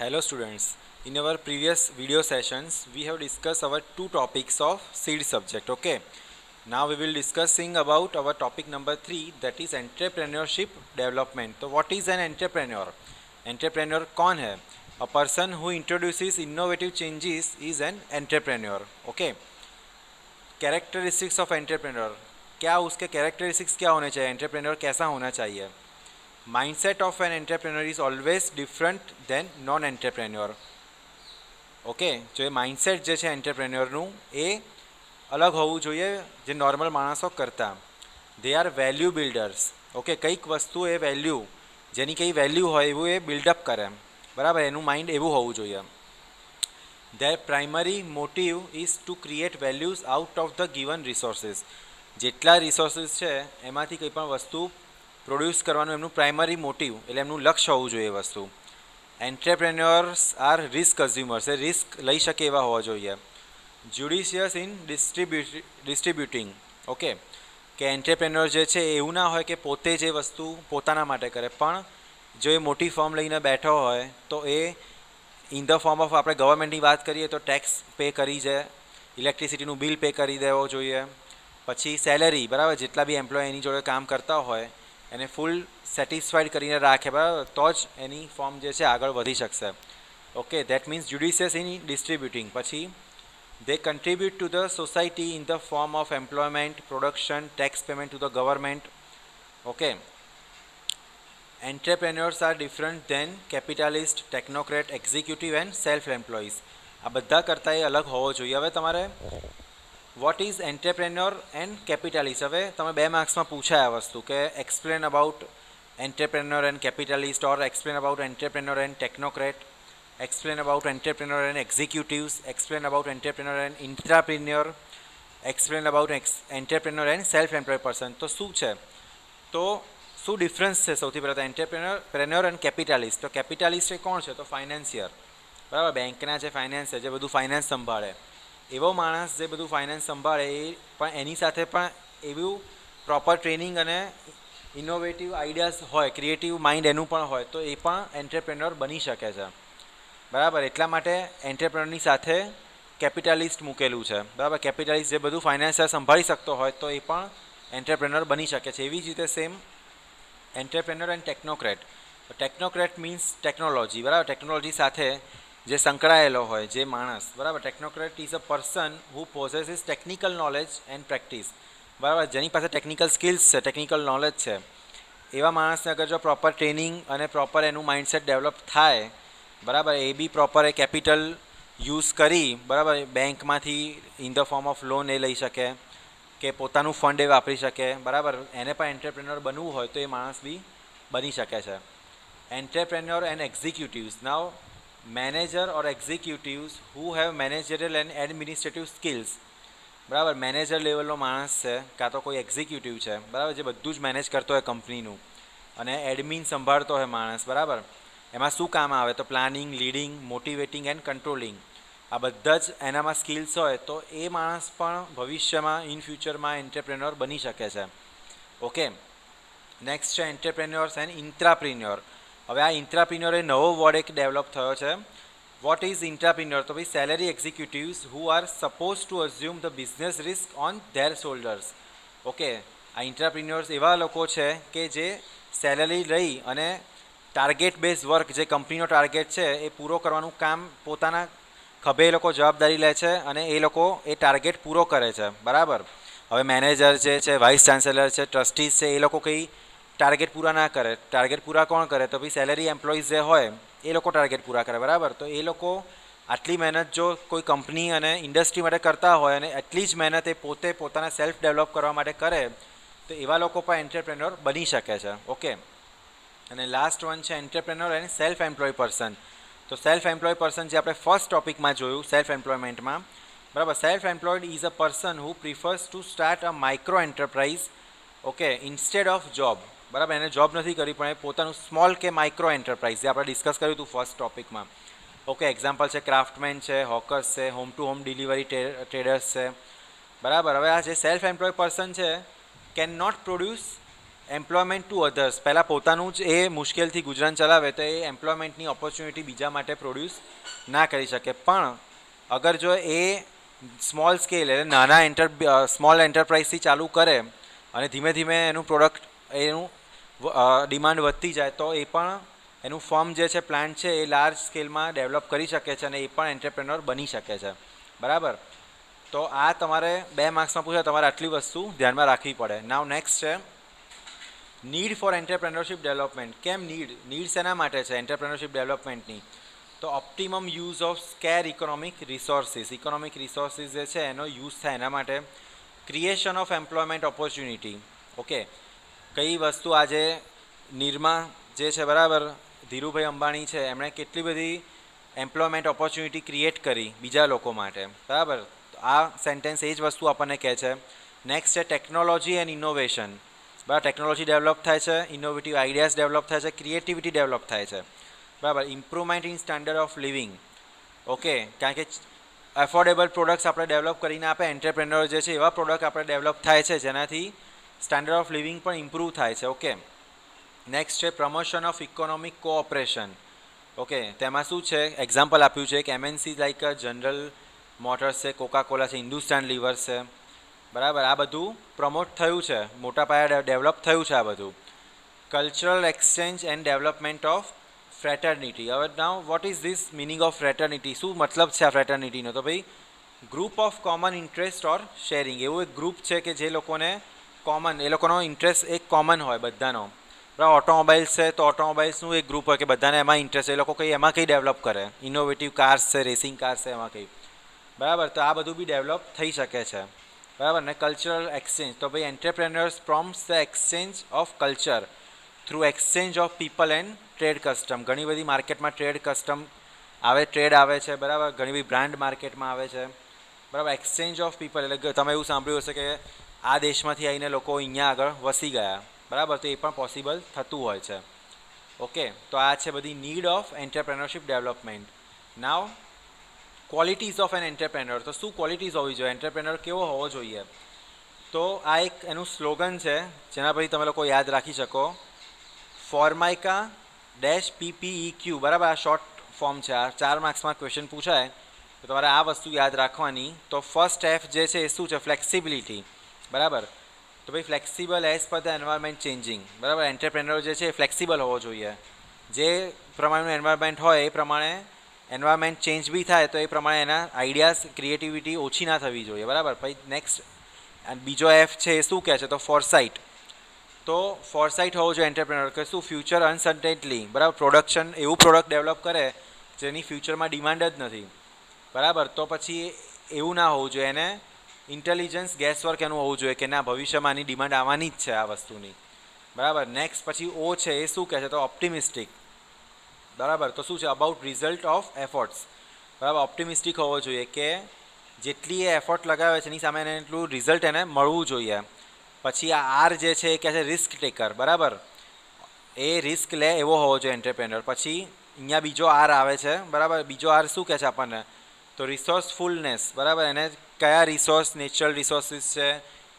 Hello students, in our previous video sessions we have discussed our two topics of seed subject. Okay, now we will discussing about our topic number 3, that is entrepreneurship development. So what is an entrepreneur? Entrepreneur कौन है? A person who introduces innovative changes is an entrepreneur. Okay, characteristics of entrepreneur, क्या उसके characteristics क्या होने चाहिए, entrepreneur कैसा होना चाहिए? Mindset of an entrepreneur is always different than non-entrepreneur. Okay, જો એ માઇન્ડસેટ જે છે એન્ટરપ્રેન્યોરનું એ અલગ હોવું જોઈએ જે નોર્મલ માણસો કરતાં. They are value builders. Okay, કંઈક વસ્તુ એ વેલ્યુ જેની કંઈ વેલ્યુ હોય એવું એ બિલ્ડઅપ કરે, બરાબર, એનું માઇન્ડ એવું હોવું જોઈએ. There primary motive is to create values out of the given resources. જેટલા રિસોર્સિસ છે એમાંથી કંઈ પણ વસ્તુ પ્રોડ્યુસ કરવાનું એમનું પ્રાઇમરી મોટિવ એટલે એમનું લક્ષ્ય હોવું જોઈએ એ વસ્તુ. એન્ટરપ્રેન્યોર્સ આર રિસ્ક કન્ઝ્યુમર્સ, એ રિસ્ક લઈ શકે એવા હોવા જોઈએ. જ્યુડિશિયસ ઇન ડિસ્ટ્રીબ્યુટિંગ. ઓકે, કે એન્ટરપ્રેન્યોર જે છે એવું ના હોય કે પોતે જે વસ્તુ પોતાના માટે કરે, પણ જો એ મોટી ફર્મ લઈને બેઠો હોય તો એ ઇન ધ ફોર્મ ઓફ આપણે ગવર્મેન્ટની વાત કરીએ તો ટેક્સ પે કરી જાય, ઇલેક્ટ્રિસિટીનું બિલ પે કરી દેવો જોઈએ, પછી સેલેરી, બરાબર, જેટલા બી એમ્પ્લોય એની જોડે કામ કરતા હોય એને ફૂલ સેટિસ્ફાઈડ કરીને રાખે, બરાબર, તો જ એની ફોર્મ જે છે આગળ વધી શકશે. Okay, that means judicious in distributing. પછી they contribute to the society in the form of employment, production, tax payment to the government. Okay, entrepreneurs are different than capitalist, technocrat, executive and self employees. આ બધા કરતાં એ અલગ હોવો જોઈએ. હવે તમારે what is entrepreneur and capitalist, હવે તમે 2 માર્ક્સમાં પૂછાય આ વસ્તુ કે explain about entrepreneur and capitalist, or explain about entrepreneur and technocrat, explain about entrepreneur and executives, explain about entrepreneur and intrapreneur, explain about entrepreneur and self-employed person. તો શું છે, તો શું ડિફરન્સ છે સૌથી પહેલાં તો એન્ટરપ્રેન્યોર એન્ડ કેપિટાલિસ્ટ. તો કેપિટાલિસ્ટ એ કોણ છે, તો ફાઇનાન્સિયર, બરાબર, બેંકના જે ફાઇનાન્સ છે, જે બધું ફાઇનાન્સ સંભાળે એવો માણસ જે બધું ફાઇનાન્સ સંભાળે એ પણ એની સાથે પણ એવું પ્રોપર ટ્રેનિંગ અને ઇનોવેટિવ આઈડિયાઝ હોય, ક્રિએટિવ માઇન્ડ એનું પણ હોય, તો એ પણ એન્ટરપ્રેન્યોર બની શકે છે, બરાબર. એટલા માટે એન્ટરપ્રેન્યોરની સાથે કેપિટાલિસ્ટ મૂકેલું છે, બરાબર. કેપિટાલિસ્ટ જે બધું ફાઇનાન્સિયલ સંભાળી શકતો હોય તો એ પણ એન્ટરપ્રેન્યોર બની શકે છે. એવી જ રીતે same entrepreneur and technocrat. Technocrat means technology, બરાબર, ટેકનોલોજી સાથે જે સંકળાયેલો હોય જે માણસ, બરાબર. Technocrat is a person who possesses technical knowledge and practice, બરાબર, જેની પાસે ટેકનિકલ સ્કિલ્સ છે, ટેકનિકલ નોલેજ છે. એવા માણસને અગર જો પ્રોપર ટ્રેનિંગ અને પ્રોપર એનું માઇન્ડસેટ ડેવલપ થાય, બરાબર, એ બી પ્રોપર એ કેપિટલ યુઝ કરી, બરાબર, બેંકમાંથી in the form of loan એ લઈ શકે કે પોતાનું ફંડ એ વાપરી શકે, બરાબર. એને પણ એન્ટરપ્રેન્યોર બનવું હોય તો એ માણસ બી બની શકે છે. Entrepreneur and executives. Now manager or executives who have managerial and administrative skills, બરાબર. મેનેજર લેવલનો માણસ છે કાં તો કોઈ એક્ઝિક્યુટિવ છે, બરાબર, જે બધું જ મેનેજ કરતો હોય કંપનીનું અને એડમિન સંભાળતો હોય માણસ, બરાબર. એમાં શું કામ આવે, તો planning, leading, motivating and controlling. આ બધા જ એનામાં સ્કિલ્સ હોય તો એ માણસ પણ ભવિષ્યમાં ઇન ફ્યુચરમાં એન્ટરપ્રેન્યોર બની શકે છે. ઓકે, નેક્સ્ટ છે એન્ટરપ્રેન્યોર્સ એન્ડ ઇન્ટ્રાપ્રિન્યોર. હવે આ ઇન્ટ્રાપ્રિન્યોર એ નવો વર્ડ એક ડેવલપ થયો છે. વોટ ઇઝ ઇન્ટ્રાપ્રિન્યોર, તો ભાઈ salary executives who are suppose two assume the business risk on there shoulders. Okay, આ ઇન્ટ્રાપ્રિન્યોર્સ એવા લોકો છે કે જે સેલેરી લઈ અને ટાર્ગેટ બેઝ વર્ક, જે કંપનીનો ટાર્ગેટ છે એ પૂરો કરવાનું કામ પોતાના ખભે એ લોકો જવાબદારી લે છે અને એ લોકો એ ટાર્ગેટ પૂરો કરે છે, બરાબર. હવે મેનેજર જે છે, વાઇસ ચાન્સેલર છે, ટ્રસ્ટીઝ છે, એ લોકો કંઈ ટાર્ગેટ પૂરા ના કરે. ટાર્ગેટ પૂરા કોણ કરે, તો ભાઈ સેલેરી એમ્પ્લોઈઝ જે હોય એ લોકો ટાર્ગેટ પૂરા કરે, બરાબર. તો એ લોકો આટલી મહેનત જો કોઈ કંપની અને ઇન્ડસ્ટ્રી માટે કરતા હોય અને એટલી જ મહેનત એ પોતે પોતાના સેલ્ફ ડેવલપ કરવા માટે કરે તો એવા લોકો પણ એન્ટરપ્રેન્યોર બની શકે છે. ઓકે, અને લાસ્ટ વન છે entrepreneur and self employ person. તો સેલ્ફ એમ્પ્લોય પર્સન જે આપણે ફર્સ્ટ ટોપિકમાં જોયું સેલ્ફ એમ્પ્લોયમેન્ટમાં, બરાબર. Self employed is a person who prefers to start a micro enterprise, okay, instead of job, બરાબર. એને જોબ નથી કરી પણ એ પોતાનું સ્મોલ કે માઇક્રો એન્ટરપ્રાઇઝ જે આપણે ડિસ્કસ કર્યું હતું ફર્સ્ટ ટોપિકમાં. ઓકે, એક્ઝામ્પલ છે ક્રાફ્ટમેન છે, હોકર્સ છે, home to home delivery traders છે, બરાબર. હવે આ જે સેલ્ફ એમ્પ્લોય પર્સન છે can not produce employment to others, પહેલાં પોતાનું જ એ મુશ્કેલથી ગુજરાન ચલાવે તો એ એમ્પ્લોયમેન્ટની ઓપોર્ચ્યુનિટી બીજા માટે પ્રોડ્યુસ ના કરી શકે. પણ અગર જો એ સ્મોલ સ્કેલ એટલે નાના સ્મોલ એન્ટરપ્રાઇઝથી ચાલુ કરે અને ધીમે ધીમે એનું પ્રોડક્ટ એનું ડિમાન્ડ વધતી જાય તો એ પણ એનું ફર્મ જે છે પ્લાન્ટ છે એ લાર્જ સ્કેલમાં ડેવલપ કરી શકે છે અને એ પણ એન્ટરપ્રેન્યોર બની શકે છે. બરાબર. તો આ તમારે 2 માર્ક્સમાં પૂછે તમારે આટલી વસ્તુ ધ્યાનમાં રાખવી પડે. નાવ નેક્સ્ટ છે નીડ ફોર એન્ટરપ્રેન્યોરશિપ ડેવલપમેન્ટ. કેમ નીડ શેના માટે છે એન્ટરપ્રેન્યોરશિપ ડેવલપમેન્ટની? તો optimum use of square economic resources જે છે એનો યુઝ થાય એના માટે. Creation of employment opportunity. Okay, કઈ વસ્તુ આજે નિર્મા જે છે બરાબર ધીરુભાઈ અંબાણી છે એમણે કેટલી બધી એમ્પ્લોયમેન્ટ ઓપોર્ચ્યુનિટી ક્રિએટ કરી બીજા લોકો માટે. બરાબર, આ સેન્ટેન્સ એ જ વસ્તુ આપણને કહે છે. નેક્સ્ટ છે ટેકનોલોજી એન્ડ ઇનોવેશન. બરાબર, ટેકનોલોજી ડેવલપ થાય છે, ઇનોવેટિવ આઈડિયાઝ ડેવલપ થાય છે, ક્રિએટિવિટી ડેવલપ થાય છે. બરાબર, improvement in standard of living. Okay, કારણ કે એફોર્ડેબલ પ્રોડક્ટ્સ આપણે ડેવલપ કરીને આપે એન્ટરપ્રેન્યોર જે છે એવા પ્રોડક્ટ આપણે ડેવલપ થાય છે જેનાથી સ્ટાન્ડર્ડ ઓફ લિવિંગ પણ ઇમ્પ્રૂવ થાય છે. ઓકે, નેક્સ્ટ છે promotion of economic cooperation. Okay, તેમાં શું છે એક્ઝામ્પલ આપ્યું છે કે એમએનસી લાઈક જનરલ મોટર્સ છે, કોકાકોલા છે, હિન્દુસ્તાન લીવર્સ છે. બરાબર, આ બધું પ્રમોટ થયું છે, મોટા પાયે ડેવલપ થયું છે આ બધું. Cultural exchange and development of fraternity. હવે now what is this meaning of fraternity? શું મતલબ છે આ ફ્રેટર્નિટીનો? તો ભાઈ group of common interest or sharing. એવું એક ગ્રુપ છે કે જે લોકોને કોમન એ લોકોનો ઇન્ટરેસ્ટ એક કોમન હોય બધાનો. બરાબર, ઓટોમોબાઈલ્સ છે તો ઓટોમોબાઈલ્સનું એક ગ્રુપ હોય કે બધાને એમાં ઇન્ટરેસ્ટ, એ લોકો કંઈ એમાં કંઈ ડેવલપ કરે, ઇનોવેટિવ કાર્સ છે, રેસિંગ કાર્સ છે એમાં કંઈ. બરાબર, તો આ બધું બી ડેવલપ થઈ શકે છે. બરાબર ને. કલ્ચરલ એક્સચેન્જ, તો ભાઈ entrepreneurs prompts the exchange of culture through exchange of people and trade custom. ઘણી બધી માર્કેટમાં ટ્રેડ આવે છે. બરાબર, ઘણી બધી બ્રાન્ડ માર્કેટમાં આવે છે. બરાબર, એક્સચેન્જ ઓફ પીપલ એટલે તમે એવું સાંભળ્યું હશે કે આ દેશમાંથી આવીને લોકો અહીંયા આગળ વસી ગયા. બરાબર, તો એ પણ પોસિબલ થતું હોય છે. ઓકે, તો આ છે બધી need of entrepreneurship development. Now qualities of an entrepreneur. તો શું ક્વોલિટીઝ હોવી જોઈએ, એન્ટરપ્રેન્યોર કેવો હોવો જોઈએ? તો આ એક એનું સ્લોગન છે જેના પછી તમે લોકો યાદ રાખી શકો. ફોર્માઇકા -PPEQ. બરાબર, આ શોર્ટ ફોર્મ છે. આ 4 માર્ક્સમાં ક્વેશ્ચન પૂછાય તો તમારે આ વસ્તુ યાદ રાખવાની. તો ફર્સ્ટ F જે છે એ શું છે? ફ્લેક્સિબિલિટી. બરાબર, તો ભાઈ flexible as per the environment changing. બરાબર, એન્ટરપ્રેન્યોર જે છે એ ફ્લેક્સિબલ હોવો જોઈએ. જે પ્રમાણેનું એન્વાયરમેન્ટ હોય એ પ્રમાણે એન્વાયરમેન્ટ ચેન્જ બી થાય તો એ પ્રમાણે એના આઈડિયાઝ ક્રિએટિવિટી ઓછી ના થવી જોઈએ. બરાબર, પછી નેક્સ્ટ બીજો F છે એ શું કહે છે? તો ફોરસાઇટ. તો ફોરસાઇટ હોવો જોઈએ એન્ટરપ્રેન્યોર કે શું? ફ્યુચર અનસર્ટેનલી. બરાબર, પ્રોડક્શન એવું પ્રોડક્ટ ડેવલપ કરે જેની ફ્યુચરમાં ડિમાન્ડ જ નથી. બરાબર, તો પછી એવું ના હોવું જોઈએ. એને ઇન્ટેલિજન્સ ગેસવર્ક એનું હોવું જોઈએ કે ના ભવિષ્યમાં આની ડિમાન્ડ આવવાની જ છે આ વસ્તુની. બરાબર, નેક્સ્ટ પછી O છે એ શું કહે છે? તો ઓપ્ટિમિસ્ટિક. બરાબર, તો શું છે? About result of efforts. બરાબર, ઓપ્ટિમિસ્ટિક હોવો જોઈએ કે જેટલી એ એફર્ટ લગાવે છે એની સામે એને એટલું રિઝલ્ટ એને મળવું જોઈએ. પછી આ R જે છે એ કહે છે રિસ્ક ટેકર. બરાબર, એ રિસ્ક લે એવો હોવો જોઈએ એન્ટરપ્રેન્યોર. પછી અહીંયા બીજો R આવે છે. બરાબર, બીજો R શું કહે છે આપણને? તો રિસોર્સફુલનેસ. બરાબર, એને કયા રિસોર્સ, નેચરલ રિસોર્સિસ છે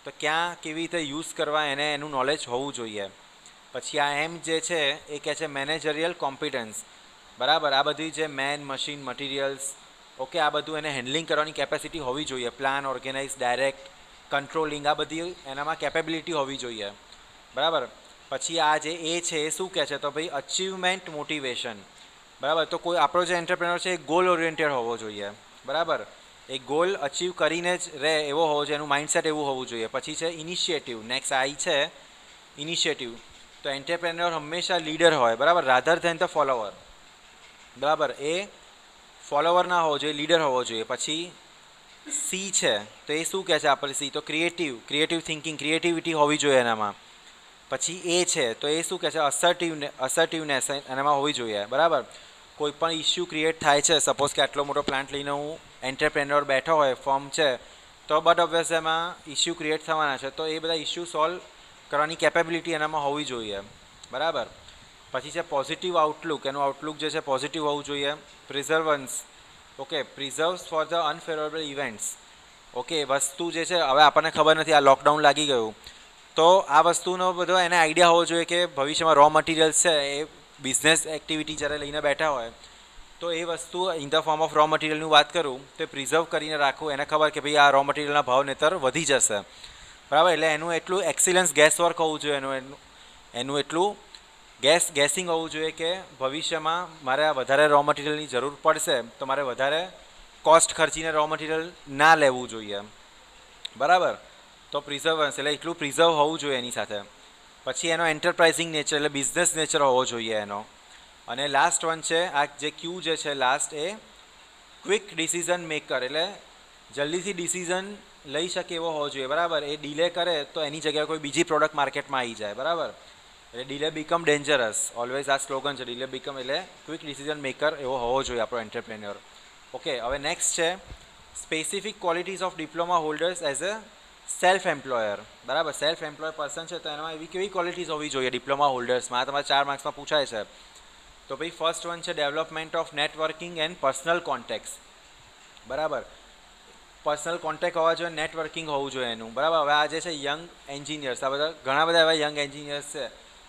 તો ક્યાં કેવી રીતે યુઝ કરવા એનું નોલેજ હોવું જોઈએ. પછી આ M જે છે એ કહે છે મેનેજરિયલ કોમ્પિટન્સ. બરાબર, આ બધી જે મેન, મશીન, મટીરિયલ્સ, ઓકે, આ બધું એને હેન્ડલિંગ કરવાની કેપેસિટી હોવી જોઈએ. પ્લાન, ઓર્ગેનાઇઝ, ડાયરેક્ટ, કંટ્રોલિંગ, આ બધી એનામાં કેપેબિલિટી હોવી જોઈએ. બરાબર, પછી આ જે એ છે એ શું કહે છે? તો ભાઈ અચીવમેન્ટ મોટિવેશન. બરાબર, તો કોઈ આપણો જે એન્ટરપ્રેન્યોર છે એ ગોલ ઓરિએન્ટેડ હોવો જોઈએ. બરાબર, એ ગોલ અચીવ કરીને જ રહે એવો હોવો જોઈએ, એનું માઇન્ડસેટ એવું હોવું જોઈએ. પછી છે ઇનિશિયેટિવ. નેક્સ્ટ I છે ઇનિશિયેટિવ. તો એન્ટરપ્રેન્યોર હંમેશા લીડર હોય. બરાબર, રાધર ધેન ધ ફોલોવર. બરાબર, એ ફોલોવર ના હોવો જોઈએ, લીડર હોવો જોઈએ. પછી C છે તો એ શું કહે છે આપણે? C તો ક્રિએટિવ થિંકિંગ, ક્રિએટિવિટી હોવી જોઈએ એનામાં. પછી A છે તો એ શું કહે છે? અસર્ટિવનેસ એનામાં હોવી જોઈએ. બરાબર, કોઈ પણ ઇસ્યુ ક્રિએટ થાય છે, સપોઝ કે આટલો મોટો પ્લાન્ટ લઈને હું એન્ટરપ્રેન્યોર બેઠો હોય, ફોર્મ છે, તો બટ ઓબ્વિયસ એમાં ઇસ્યુ ક્રિએટ થવાના છે, તો એ બધા ઇસ્યુ સોલ્વ કરવાની કેપેબિલિટી એનામાં હોવી જોઈએ. બરાબર, પછી છે પોઝિટિવ આઉટલુક. એનું આઉટલુક જે છે પોઝિટિવ હોવું જોઈએ. Preservance. Okay, preserves for the unfavourable events. Okay, વસ્તુ જે છે હવે આપણને ખબર નથી આ લોકડાઉન લાગી ગયું તો તો આ વસ્તુનો બધો એને આઈડિયા હોવો જોઈએ કે ભવિષ્યમાં રો મટીરિયલ્સ છે એ બિઝનેસ એક્ટિવિટી જ્યારે લઈને બેઠા હોય તો એ વસ્તુ in the form of raw મટીરિયલની વાત કરું તો પ્રિઝર્વ કરીને રાખવું, એને ખબર કે ભાઈ આ રો મટીરિયલના ભાવ નહીતર વધી જશે, બરાબર. એટલે એનું એટલું એક્સિલન્સ ગેસ વર્ક હોવું જોઈએ, એનું એટલું ગેસિંગ હોવું જોઈએ કે ભવિષ્યમાં મારે વધારે રો મટીરિયલની જરૂર પડશે તો મારે વધારે કોસ્ટ ખર્ચીને રો મટીરિયલ ના લેવું જોઈએ, બરાબર. તો પ્રિઝર્વન્સ એટલે એટલું પ્રિઝર્વ હોવું જોઈએ એની સાથે. પછી એનો એન્ટરપ્રાઇઝિંગ નેચર એટલે બિઝનેસ નેચર હોવો જોઈએ એનો. અને લાસ્ટ વન છે આ જે ક્યુ જે છે લાસ્ટ એ ક્વિક ડિસિઝન મેકર એટલે જલ્દીથી ડિસિઝન લઈ શકે એવો હોવો જોઈએ, બરાબર. એ ડીલે કરે તો એની જગ્યાએ કોઈ બીજી પ્રોડક્ટ માર્કેટમાં આવી જાય, બરાબર. એટલે ડીલે બીકમ ડેન્જરસ, ઓલવેઝ આ સ્લોગન છે ડીલે બીકમ, એટલે ક્વિક ડિસિઝન મેકર એવો હોવો જોઈએ આપણો એન્ટરપ્રેન્યોર. ઓકે, હવે નેક્સ્ટ છે specific qualities of diploma holders as a self employer, બરાબર. સેલ્ફ એમ્પ્લોય પર્સન છે તો એમાં એવી કેવી ક્વોલિટીઝ હોવી જોઈએ ડિપ્લોમા હોલ્ડર્સમાં, આ તમારે 4 માર્ક્સમાં પૂછાય છે. તો ભાઈ ફર્સ્ટ વન છે development of networking and personal contacts, બરાબર. પર્સનલ કોન્ટેક્ટ હોવા જોઈએ, નેટવર્કિંગ હોવું જોઈએ એનું, બરાબર. હવે આ જે છે યંગ એન્જિનિયર્સ, આ બધા ઘણા બધા એવા યંગ એન્જિનિયર્સ છે,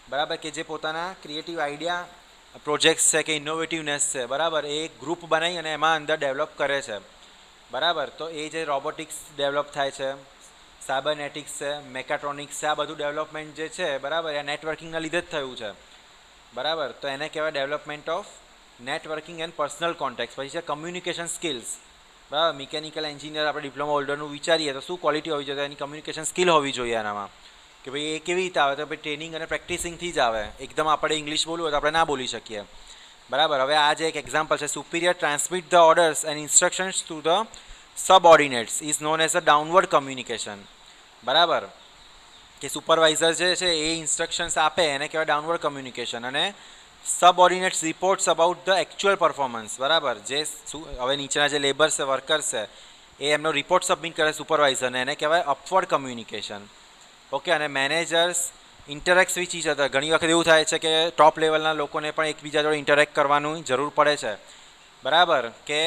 બરાબર, કે જે પોતાના ક્રિએટિવ આઈડિયા પ્રોજેક્ટ્સ છે કે ઇનોવેટિવનેસ છે, બરાબર, એ ગ્રુપ બનાવી અને એમાં અંદર ડેવલપ કરે છે, બરાબર. તો એ જે રોબોટિક્સ ડેવલપ થાય છે, સાયબરનેટિક્સ છે, મેકાટ્રોનિક્સ છે, આ બધું ડેવલપમેન્ટ જે છે, બરાબર, એ નેટવર્કિંગના લીધે જ થયું છે, બરાબર. તો એને કહેવાય development of networking and personal contact. પછી છે કમ્યુનિકેશન સ્કિલ્સ, બરાબર. મિકેનિકલ એન્જિનિયર આપણે ડિપ્લોમા હોલ્ડરનું વિચારીએ તો શું ક્વોલિટી હોવી જોઈએ, એની કમ્યુનિકેશન સ્કિલ હોવી જોઈએ એનામાં, કે ભાઈ એ કેવી રીતે આવે તો ભાઈ ટ્રેનિંગ અને પ્રેક્ટિસિંગથી જ આવે, એકદમ આપણે ઇંગ્લિશ બોલવું હોય તો આપણે ના બોલી શકીએ, બરાબર. હવે આ જે એક એક્ઝામ્પલ છે superior transmit the orders and instructions to the subordinates is known as a downward communication, બરાબર. કે સુપરવાઇઝર જે છે એ ઇન્સ્ટ્રક્શન્સ આપે એને કહેવાય ડાઉનવર્ડ કમ્યુનિકેશન. અને subordinates reports about the actual performance, બરાબર. જે હવે નીચેના જે લેબર્સ છે, વર્કર્સ છે, એ એમનો રિપોર્ટ સબમિટ કરે સુપરવાઇઝરને, એને કહેવાય અપવર્ડ કમ્યુનિકેશન. ઓકે. અને managers interact with each other, ઘણી વખત એવું થાય છે કે ટોપ લેવલના લોકોને પણ એકબીજા જોડે ઇન્ટરેક્ટ કરવાની જરૂર પડે છે, બરાબર. કે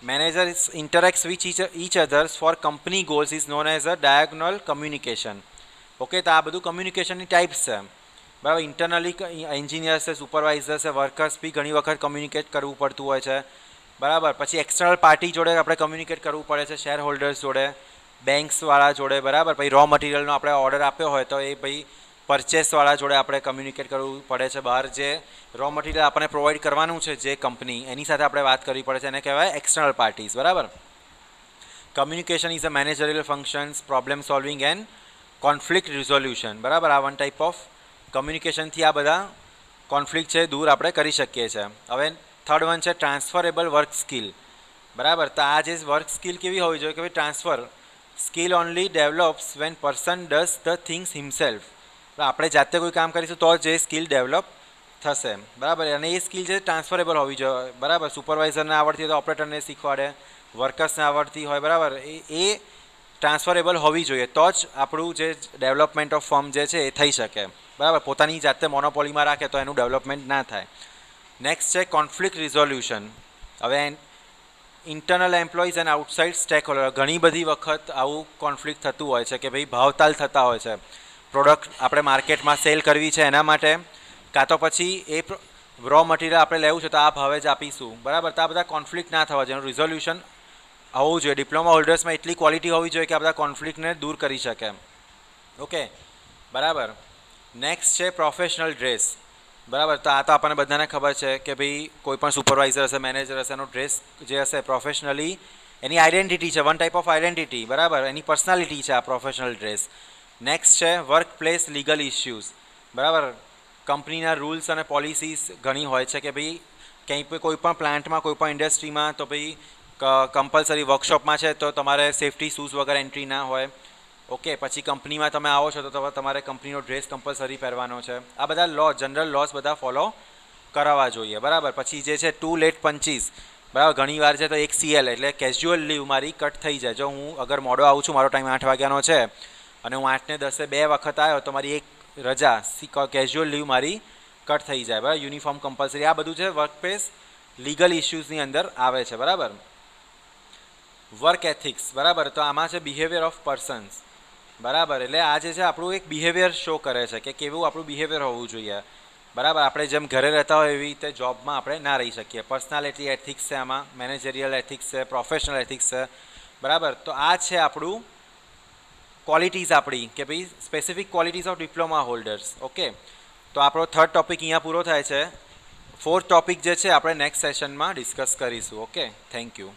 managers interact with each others for company goals is known as a diagonal communication. Okay. તો આ બધું કમ્યુનિકેશનની ટાઈપ્સ છે, બરાબર. ઇન્ટરનલી એન્જિનિયર્સ છે, સુપરવાઇઝર્સ છે, વર્કર્સ બી ઘણી વખત કમ્યુનિકેટ કરવું પડતું હોય છે, બરાબર. પછી એક્સટર્નલ પાર્ટી જોડે આપણે કમ્યુનિકેટ કરવું પડે છે, શેર હોલ્ડર્સ જોડે, બેંક્સવાળા જોડે, બરાબર. પછી રો મટીરિયલનો આપણે ઓર્ડર આપ્યો હોય તો એ ભાઈ પરચેસવાળા જોડે આપણે કમ્યુનિકેટ કરવું પડે છે, બહાર જે રો મટીરિયલ આપણને પ્રોવાઈડ કરવાનું છે જે કંપની, એની સાથે આપણે વાત કરવી પડે છે, એને કહેવાય એક્સટર્નલ પાર્ટીઝ, બરાબર. Communication is a managerial functions, problem solving and conflict resolution, બરાબર. આ વન ટાઈપ ઓફ કમ્યુનિકેશનથી આ બધા કોન્ફ્લિક્ટ છે દૂર આપણે કરી શકીએ છીએ. હવે થર્ડ વન છે ટ્રાન્સફરેબલ વર્ક સ્કિલ, બરાબર. તો આ જે વર્ક સ્કિલ કેવી હોવી જોઈએ કે ભાઈ transfer skill only develops when person does the things himself. આપણે જાતે કોઈ કામ કરીશું તો જ એ સ્કિલ ડેવલપ થશે, બરાબર. અને એ સ્કિલ છે ટ્રાન્સફરેબલ હોવી જોઈએ, બરાબર. સુપરવાઇઝરને આવડતી હોય તો ઓપરેટરને શીખવાડે, વર્કર્સને આવડતી હોય, બરાબર, એ ટ્રાન્સફરેબલ હોવી જોઈએ તો જ આપણું જે ડેવલપમેન્ટ ઓફ ફર્મ જે છે એ થઈ શકે, બરાબર. પોતાની જાતે મોનોપોલીમાં રાખે તો એનું ડેવલપમેન્ટ ના થાય. નેક્સ્ટ છે કોન્ફ્લિક્ટ રિઝોલ્યુશન. હવે ઇન્ટરનલ એમ્પ્લોઈઝ અને આઉટસાઇડ સ્ટેક હોલ્ડર, ઘણી બધી વખત આવું કોન્ફ્લિક્ટ થતું હોય છે કે ભાઈ ભાવતાલ થતા હોય છે, પ્રોડક્ટ આપણે માર્કેટમાં સેલ કરવી છે એના માટે, કાં તો પછી એ રો મટીરિયલ આપણે લેવું છે તો આ ભાવે જ આપીશું, બરાબર. તો આ બધા કોન્ફ્લિક્ટ ના થવા જોઈએ, રિઝોલ્યુશન હોવું જોઈએ. ડિપ્લોમા હોલ્ડર્સમાં એટલી ક્વોલિટી હોવી જોઈએ કે આ બધા કોન્ફ્લિક્ટને દૂર કરી શકે, ઓકે, બરાબર. નેક્સ્ટ છે પ્રોફેશનલ ડ્રેસ, બરાબર. તો આ તો આપણને બધાને ખબર છે કે ભાઈ કોઈ પણ સુપરવાઇઝર હશે, મેનેજર હશે, એનો ડ્રેસ જે હશે પ્રોફેશનલી એની આઈડેન્ટિટી છે, વન ટાઈપ ઓફ આઈડેન્ટિટી, બરાબર, એની પર્સનાલિટી છે આ પ્રોફેશનલ ડ્રેસ. નેક્સ્ટ છે વર્ક પ્લેસ લીગલ ઇસ્યુઝ, બરાબર. કંપનીના રૂલ્સ અને પોલિસીસ ઘણી હોય છે કે ભાઈ ક્યાંય કોઈ પણ પ્લાન્ટમાં, કોઈ પણ ઇન્ડસ્ટ્રીમાં તો ભાઈ કમ્પલસરી વર્કશોપમાં છે તો તમારે સેફ્ટી શૂઝ વગર એન્ટ્રી ના હોય, ઓકે. પછી કંપનીમાં તમે આવો છો તો તમારે કંપનીનો ડ્રેસ કમ્પલસરી પહેરવાનો છે. આ બધા લો, જનરલ લોસ બધા ફોલો કરાવવા જોઈએ, બરાબર. પછી જે છે ટુ લેટ પંચીસ, બરાબર. ઘણી વાર છે તો એક CL એટલે કેઝ્યુઅલ લીવ મારી કટ થઈ જાય. જો હું અગર મોડો આવું છું, મારો ટાઈમ 8 વાગ્યાનો છે અને હું 8 ને 10 2 વખત આવ્યો તો મારી એક રજા કેઝ્યુઅલ લીવ મારી કટ થઈ જાય, બરાબર. યુનિફોર્મ કમ્પલસરી, આ બધું છે વર્કપ્લેસ લીગલ ઇસ્યુઝની અંદર આવે છે, બરાબર. વર્ક એથિક્સ, બરાબર. તો આમાં છે બિહેવિયર ઓફ પર્સન્સ, બરાબર, એટલે આ જે છે આપણું એક બિહેવિયર શો કરે છે કે કેવું આપણું બિહેવિયર હોવું જોઈએ. બરાબર, આપણે જેમ ઘરે રહેતા હોય એવી રીતે જોબમાં આપણે ના રહી શકીએ. પર્સનાલિટી એથિક્સ છે આમાં, મેનેજરિયલ એથિક્સ છે, પ્રોફેશનલ એથિક્સ છે. બરાબર, તો આ છે આપણું ક્વોલિટીઝ આપણી કે ભાઈ specific qualities of diploma holders. Okay, તો આપણો થર્ડ ટોપિક અહીંયા પૂરો થાય છે. ફોર્થ ટોપિક જે છે આપણે નેક્સ્ટ સેશનમાં ડિસ્કસ કરીશું. Okay, thank you.